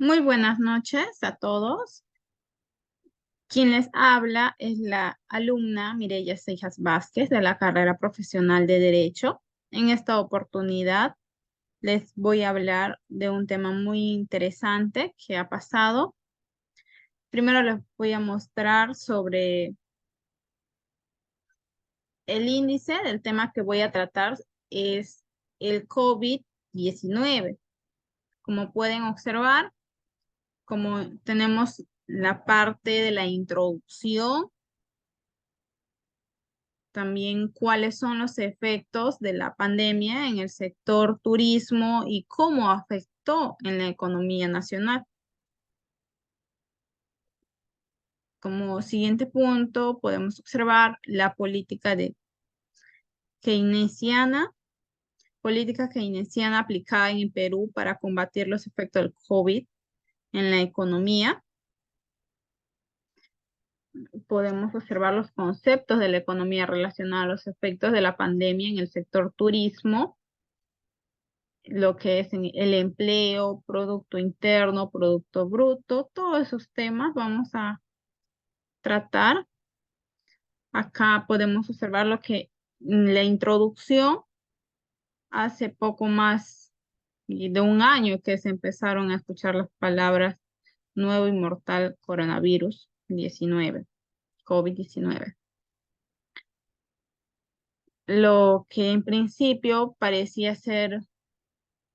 Muy buenas noches a todos. Quien les habla es la alumna Mireya Seijas Vázquez de la carrera profesional de Derecho. En esta oportunidad les voy a hablar de un tema muy interesante que ha pasado. Primero les voy a mostrar sobre el índice del tema que voy a tratar es el COVID-19. Como pueden observar, como tenemos la parte de la introducción, también cuáles son los efectos de la pandemia en el sector turismo y cómo afectó en la economía nacional. Como siguiente punto, podemos observar la keynesiana, política keynesiana aplicada en Perú para combatir los efectos del COVID en la economía. Podemos observar los conceptos de la economía relacionados a los efectos de la pandemia en el sector turismo, lo que es el empleo, producto interno, producto bruto, todos esos temas vamos a tratar. Acá podemos observar lo que la introducción hace poco más de un año que se empezaron a escuchar las palabras nuevo y mortal coronavirus 19, COVID-19. Lo que en principio parecía ser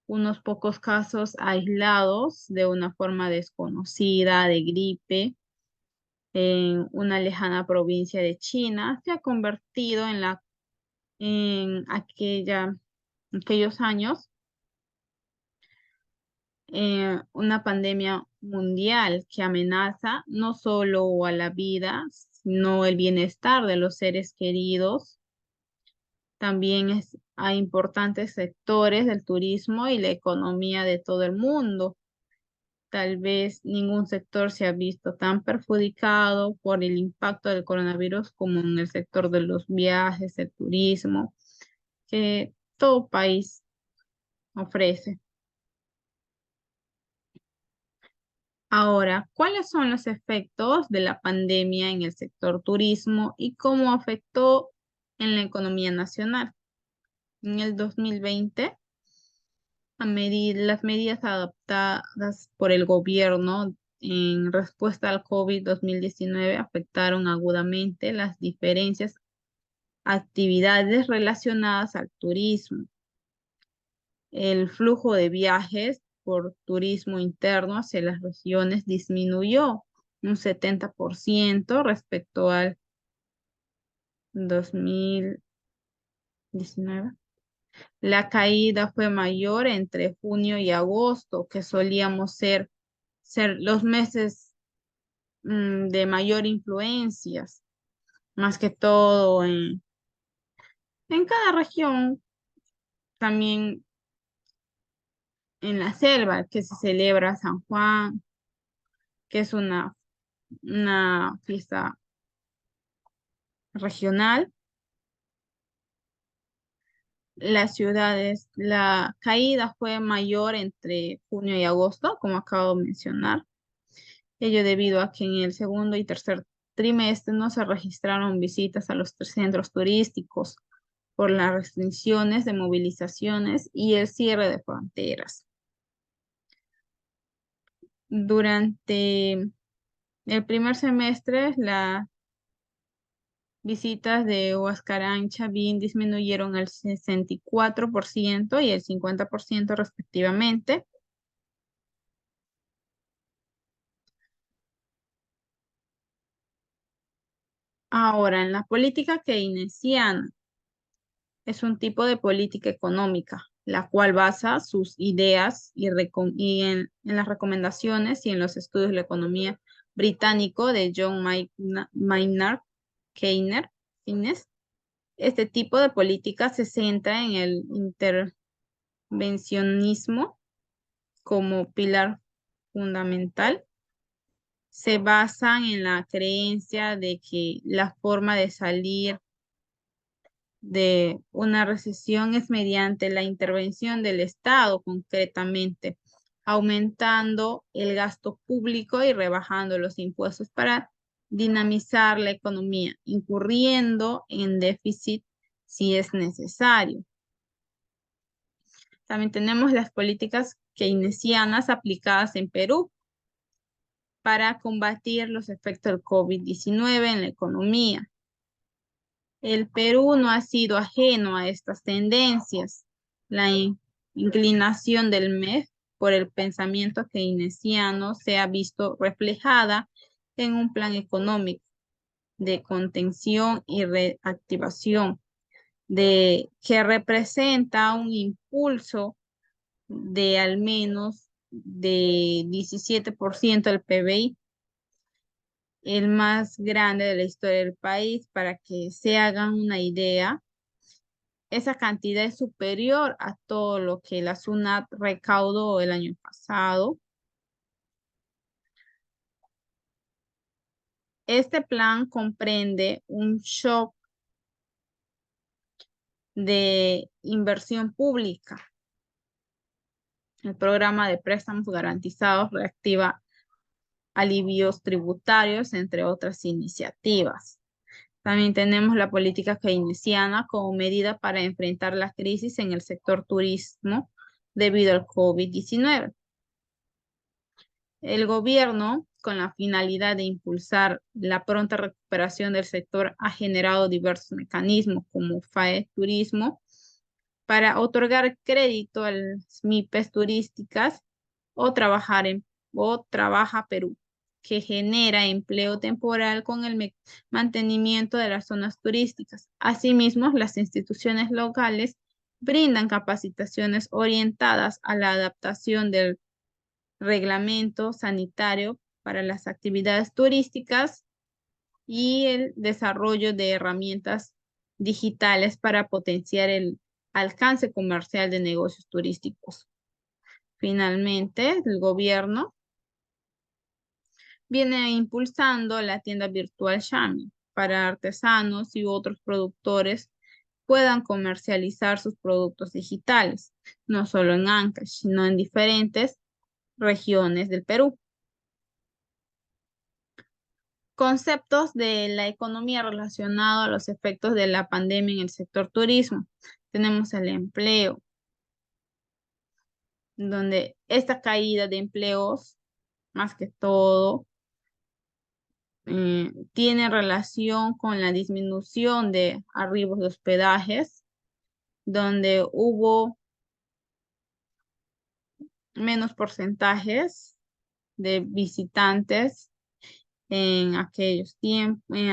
unos pocos casos aislados de una forma desconocida de gripe en una lejana provincia de China, se ha convertido en aquellos años una pandemia mundial que amenaza no solo a la vida, sino el bienestar de los seres queridos. También a importantes sectores del turismo y la economía de todo el mundo. Tal vez ningún sector se ha visto tan perjudicado por el impacto del coronavirus como en el sector de los viajes, el turismo, que todo país ofrece. Ahora, ¿cuáles son los efectos de la pandemia en el sector turismo y cómo afectó en la economía nacional? En el 2020, las medidas adoptadas por el gobierno en respuesta al COVID-19 afectaron agudamente las diferentes actividades relacionadas al turismo. El flujo de viajes por turismo interno hacia las regiones disminuyó un 70% respecto al 2019. La caída fue mayor entre junio y agosto, que solíamos ser los meses de mayor influencia, más que todo en cada región, también en la selva, que se celebra San Juan, que es una fiesta regional. La caída fue mayor entre junio y agosto, como acabo de mencionar. Ello debido a que en el segundo y tercer trimestre no se registraron visitas a los centros turísticos por las restricciones de movilizaciones y el cierre de fronteras. Durante el primer semestre, las visitas de Huascarán Chavín disminuyeron al 64% y el 50% respectivamente. Ahora, en la política keynesiana es un tipo de política económica, la cual basa sus ideas en las recomendaciones y en los estudios de la economía británico de John Maynard Keynes. Este tipo de política se centra en el intervencionismo como pilar fundamental. Se basan en la creencia de que la forma de salir de una recesión es mediante la intervención del Estado concretamente. aumentando el gasto público y rebajando los impuestos para dinamizar la economía, incurriendo en déficit si es necesario. También tenemos las políticas keynesianas aplicadas en Perú para combatir los efectos del COVID-19 en la economía. El Perú no ha sido ajeno a estas tendencias. La inclinación del MEF por el pensamiento keynesiano se ha visto reflejada en un plan económico de contención y reactivación, que representa un impulso de al menos de 17% del PBI, el más grande de la historia del país. Para que se hagan una idea, esa cantidad es superior a todo lo que la SUNAT recaudó el año pasado. Este plan comprende un shock de inversión pública. El programa de préstamos garantizados reactiva alivios tributarios, entre otras iniciativas. También tenemos la política keynesiana como medida para enfrentar la crisis en el sector turismo debido al COVID-19. El gobierno, con la finalidad de impulsar la pronta recuperación del sector, ha generado diversos mecanismos como FAE Turismo para otorgar crédito a las MIPES turísticas o Trabaja Perú, que genera empleo temporal con el mantenimiento de las zonas turísticas. Asimismo, las instituciones locales brindan capacitaciones orientadas a la adaptación del reglamento sanitario para las actividades turísticas y el desarrollo de herramientas digitales para potenciar el alcance comercial de negocios turísticos. Finalmente, el gobierno viene impulsando la tienda virtual Shami para artesanos y otros productores puedan comercializar sus productos digitales, no solo en Ancash, sino en diferentes regiones del Perú. Conceptos de la economía relacionados a los efectos de la pandemia en el sector turismo. Tenemos el empleo, donde esta caída de empleos, más que todo, tiene relación con la disminución de arribos de hospedajes, donde hubo menos porcentajes de visitantes en aquellos tiempos, en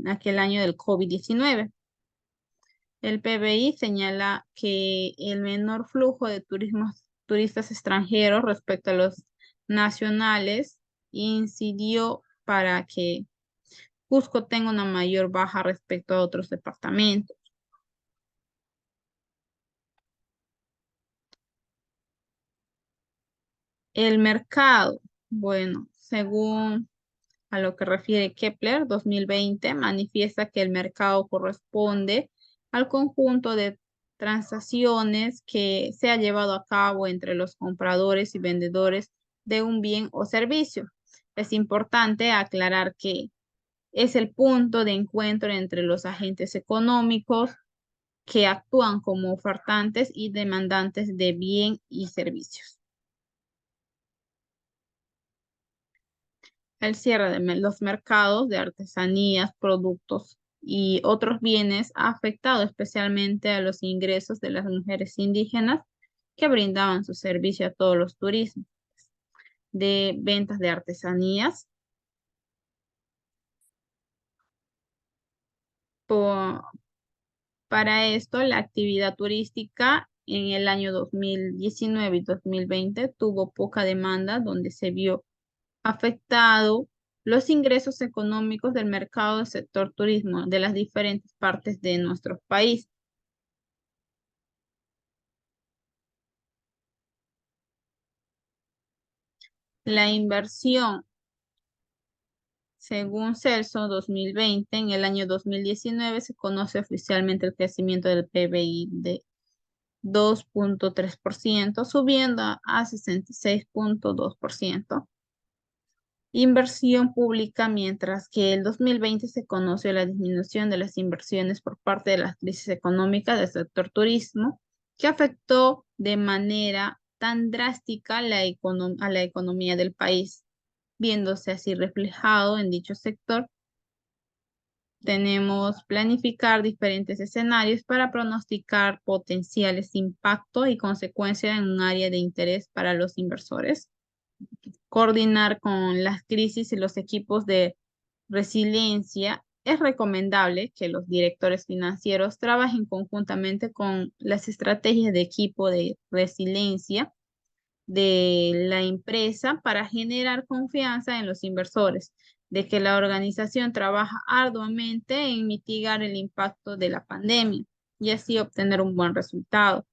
aquel año del COVID-19. El PBI señala que el menor flujo de turistas extranjeros respecto a los nacionales incidió para que Cusco tenga una mayor baja respecto a otros departamentos. El mercado, bueno, según a lo que refiere Kepler 2020, manifiesta que el mercado corresponde al conjunto de transacciones que se ha llevado a cabo entre los compradores y vendedores de un bien o servicio. Es importante aclarar que es el punto de encuentro entre los agentes económicos que actúan como ofertantes y demandantes de bien y servicios. El cierre de los mercados de artesanías, productos y otros bienes ha afectado especialmente a los ingresos de las mujeres indígenas que brindaban su servicio a todos los turismos de ventas de artesanías. Po- para esto, la actividad turística en el año 2019 y 2020 tuvo poca demanda, donde se vio afectado los ingresos económicos del mercado del sector turismo de las diferentes partes de nuestro país. La inversión, según Celso 2020, en el año 2019 se conoce oficialmente el crecimiento del PBI 2,3%, subiendo a 66,2%. Inversión pública, mientras que el 2020 se conoció la disminución de las inversiones por parte de la crisis económica del sector turismo, que afectó de manera tan drástica a la economía del país, viéndose así reflejado en dicho sector. Tenemos planificar diferentes escenarios para pronosticar potenciales impactos y consecuencias en un área de interés para los inversores, coordinar con las crisis y los equipos de resiliencia. Es recomendable que los directores financieros trabajen conjuntamente con las estrategias de equipo de resiliencia de la empresa para generar confianza en los inversores, de que la organización trabaja arduamente en mitigar el impacto de la pandemia y así obtener un buen resultado.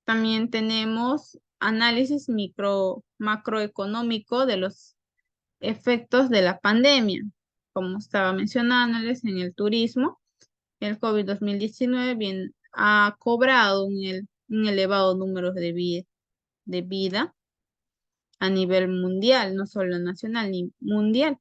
También tenemos análisis macroeconómico de los efectos de la pandemia. Como estaba mencionándoles en el turismo, el COVID-19 bien, ha cobrado un elevado número de vida a nivel mundial, no solo nacional ni mundial,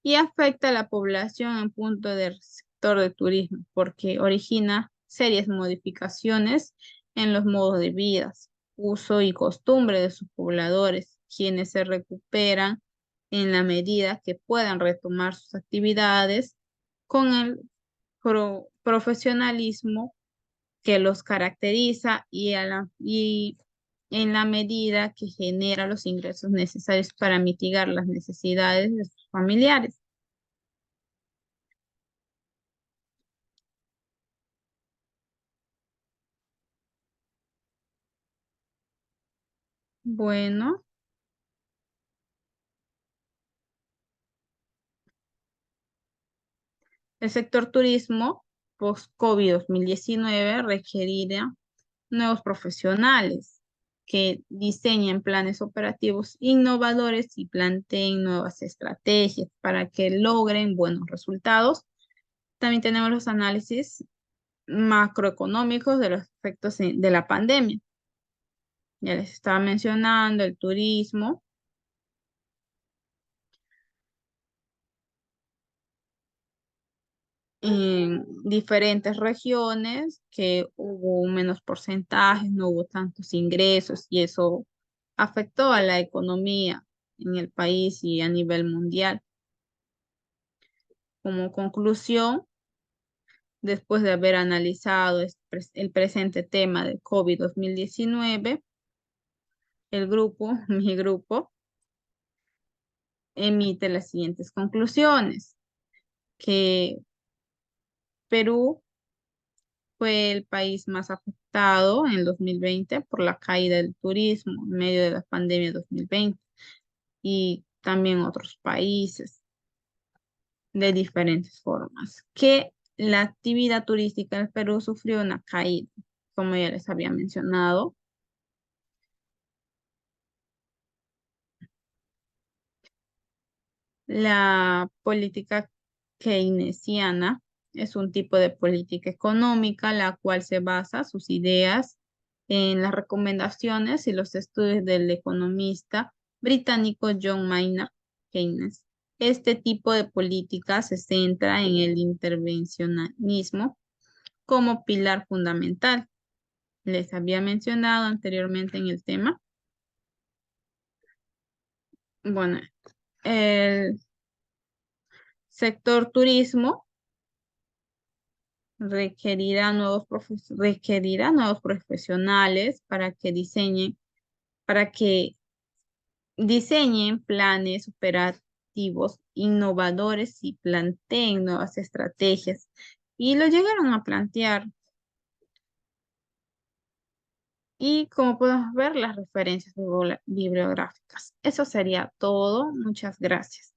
y afecta a la población en punto del sector de turismo porque origina serias modificaciones en los modos de vida, uso y costumbre de sus pobladores, quienes se recuperan en la medida que puedan retomar sus actividades con el profesionalismo que los caracteriza y en la medida que genera los ingresos necesarios para mitigar las necesidades de sus familiares. Bueno, el sector turismo post-COVID-19 requerirá nuevos profesionales que diseñen planes operativos innovadores y planteen nuevas estrategias para que logren buenos resultados. También tenemos los análisis macroeconómicos de los efectos de la pandemia. Ya les estaba mencionando el turismo en diferentes regiones, que hubo menos porcentajes, no hubo tantos ingresos y eso afectó a la economía en el país y a nivel mundial. Como conclusión, después de haber analizado el presente tema de COVID-19, mi grupo, emite las siguientes conclusiones, que Perú fue el país más afectado en 2020 por la caída del turismo en medio de la pandemia 2020 y también otros países de diferentes formas, que la actividad turística en Perú sufrió una caída, como ya les había mencionado. La política keynesiana es un tipo de política económica la cual se basa sus ideas en las recomendaciones y los estudios del economista británico John Maynard Keynes. Este tipo de política se centra en el intervencionismo como pilar fundamental. Les había mencionado anteriormente en el tema. Bueno, el sector turismo requerirá nuevos profesionales para que diseñen planes operativos innovadores y planteen nuevas estrategias. Y lo llegaron a plantear. Y como podemos ver, las referencias bibliográficas. Eso sería todo. Muchas gracias.